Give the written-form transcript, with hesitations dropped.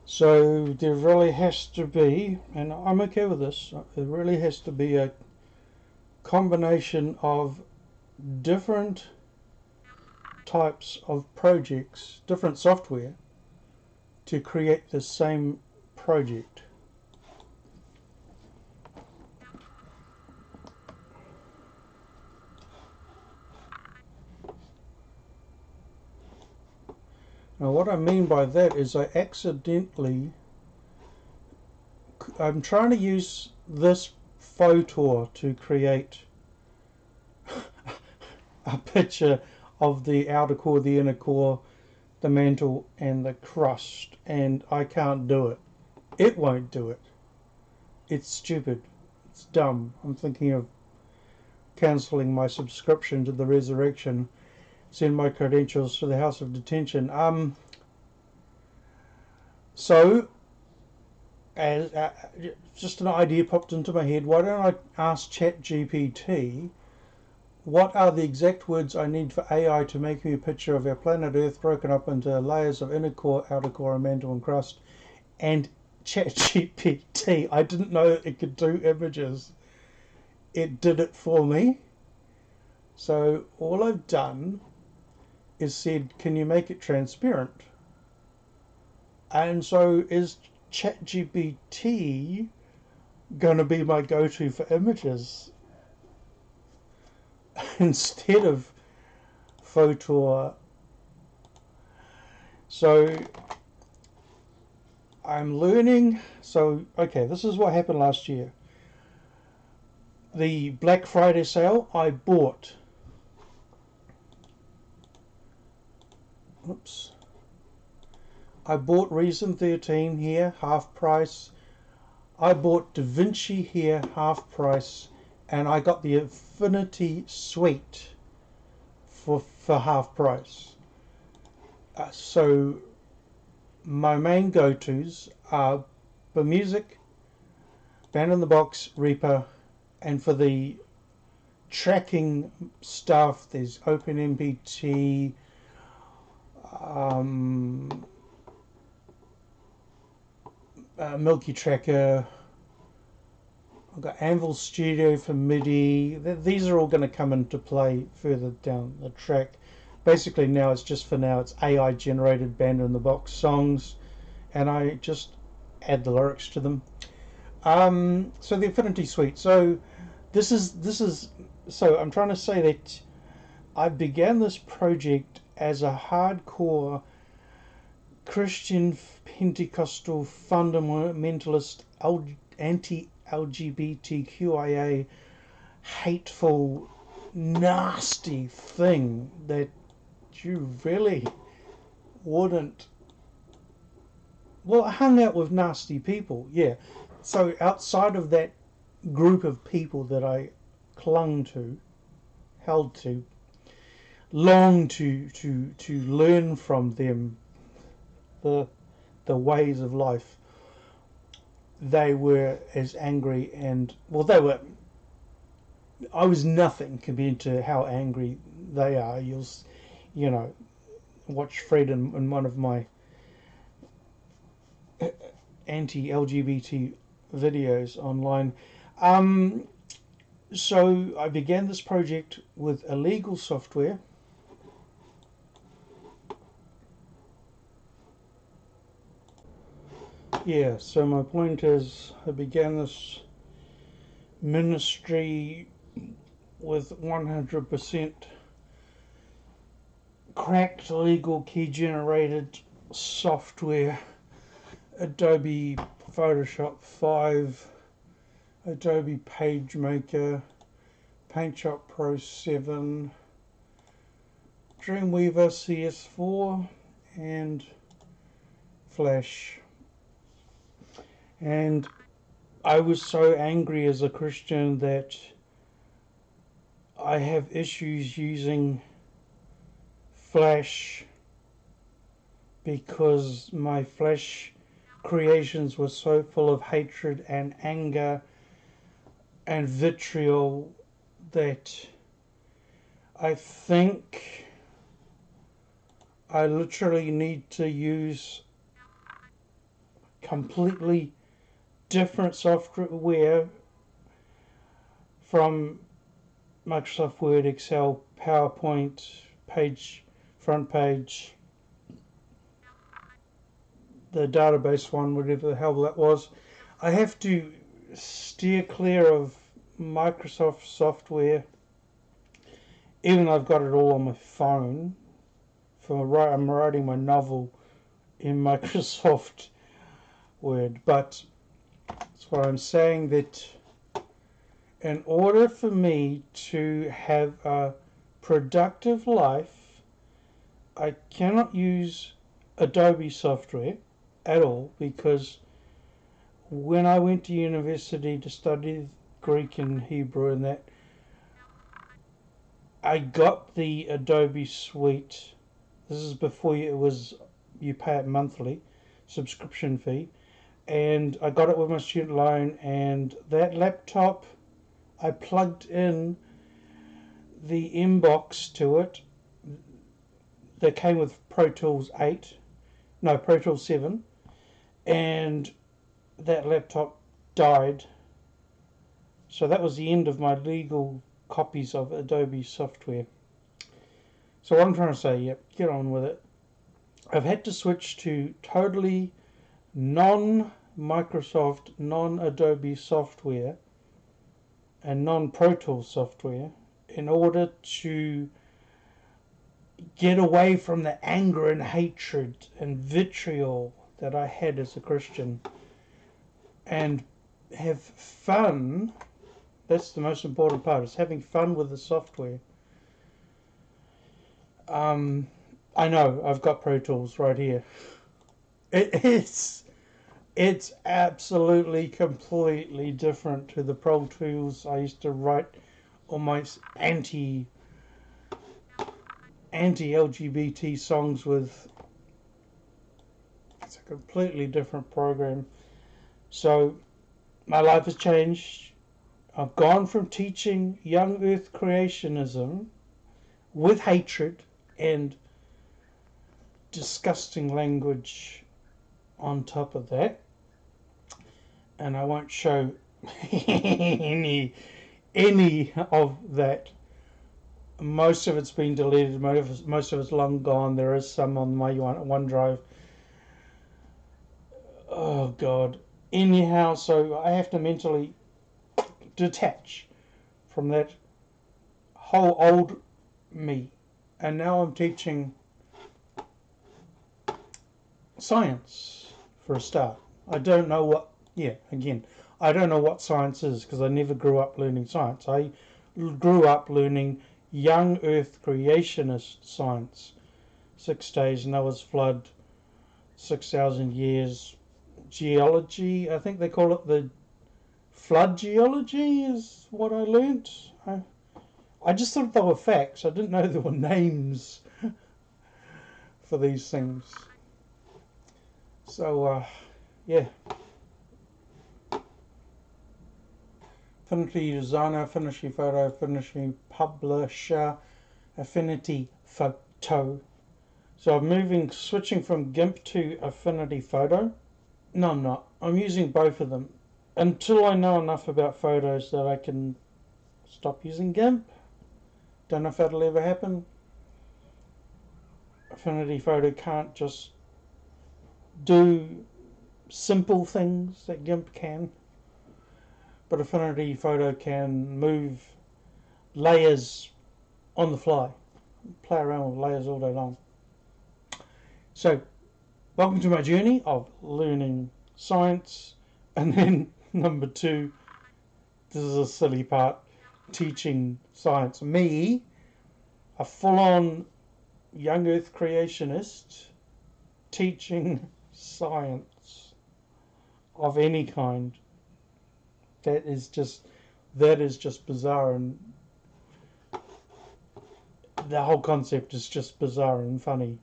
So there really has to be, and I'm okay with this, there really has to be a combination of different types of projects, different software, to create the same project. Now what I mean by that is I'm trying to use this photo to create a picture of the outer core, the inner core, the mantle and the crust, and I can't do it. It won't do it. It's stupid. It's dumb. I'm thinking of cancelling my subscription to the Resurrection, send my credentials to the House of Detention. So, as just an idea popped into my head, why don't I ask ChatGPT what are the exact words I need for AI to make me a picture of our planet Earth broken up into layers of inner core, outer core, and mantle and crust? And ChatGPT, I didn't know it could do images. It did it for me. So all I've done is said, can you make it transparent? And so is ChatGPT going to be my go-to for images instead of Photor? So I'm learning. So, okay, this is what happened last year. The Black Friday sale, I bought. Oops. I bought Reason 13 here, half price. I bought DaVinci here, half price. And I got the Infinity Suite for half price. So my main go-tos are for music, Band in the Box, Reaper, and for the tracking stuff, there's OpenMPT, Milky Tracker. I've got Anvil Studio for MIDI. These are all going to come into play further down the track. Basically now it's AI generated Band in the Box songs, and I just add the lyrics to them. So the Infinity Suite. So this is so I'm trying to say that I began this project as a hardcore Christian Pentecostal fundamentalist anti-LGBTQIA hateful nasty thing that you really wouldn't. Well, I hung out with nasty people, yeah. So outside of that group of people that I clung to, held to, longed to learn from them the ways of life, they were as angry and I was nothing compared to how angry they are. You know, watch Fred in one of my anti-LGBT videos online. So I began this project with illegal software. Yeah, so my point is I began this ministry with 100% cracked legal key generated software, Adobe Photoshop 5, Adobe PageMaker, PaintShop Pro 7, Dreamweaver CS4, and Flash. And I was so angry as a Christian that I have issues using Flash because my Flash creations were so full of hatred and anger and vitriol that I think I literally need to use completely different software from Microsoft Word, Excel, PowerPoint, front page, the database one, whatever the hell that was. I have to steer clear of Microsoft software, even though I've got it all on my phone. I'm writing my novel in Microsoft Word, but that's what I'm saying, that in order for me to have a productive life, I cannot use Adobe software at all, because when I went to university to study Greek and Hebrew and that, I got the Adobe suite. This is before you pay it monthly, subscription fee, and I got it with my student loan. And that laptop, I plugged in the inbox to it that came with Pro Tools 7, and that laptop died. So that was the end of my legal copies of Adobe software. So what I'm trying to say, yep, get on with it. I've had to switch to totally non-Microsoft, non-Adobe software and non-Pro Tools software in order to get away from the anger and hatred and vitriol that I had as a Christian, and have fun. That's the most important part, is having fun with the software. I know I've got Pro Tools right here. It's absolutely completely different to the Pro Tools I used to write almost anti-LGBT songs with. It's a completely different program. So my life has changed. I've gone from teaching young earth creationism with hatred and disgusting language on top of that, and I won't show any of that. Most of it's been deleted, most of it's long gone. There is some on my OneDrive. Oh God. Anyhow, so I have to mentally detach from that whole old me, and now I'm teaching science for a start. I don't know what, I don't know what science is, because I never grew up learning science. I grew up learning young earth creationist science. 6 days, Noah's flood, 6,000 years, geology, I think they call it the flood geology is what I learnt. I just thought they were facts. I didn't know there were names for these things. So, yeah. Affinity designer, affinity photo, affinity publisher, affinity photo. So I'm switching from GIMP to affinity photo. No, I'm not. I'm using both of them until I know enough about photos that I can stop using GIMP. Don't know if that'll ever happen. Affinity photo can't just do simple things that GIMP can, but Affinity Photo can move layers on the fly, play around with layers all day long. So, welcome to my journey of learning science, and then number 2, this is a silly part, teaching science. Me, a full-on young earth creationist, teaching science of any kind. That is just bizarre, and the whole concept is just bizarre and funny.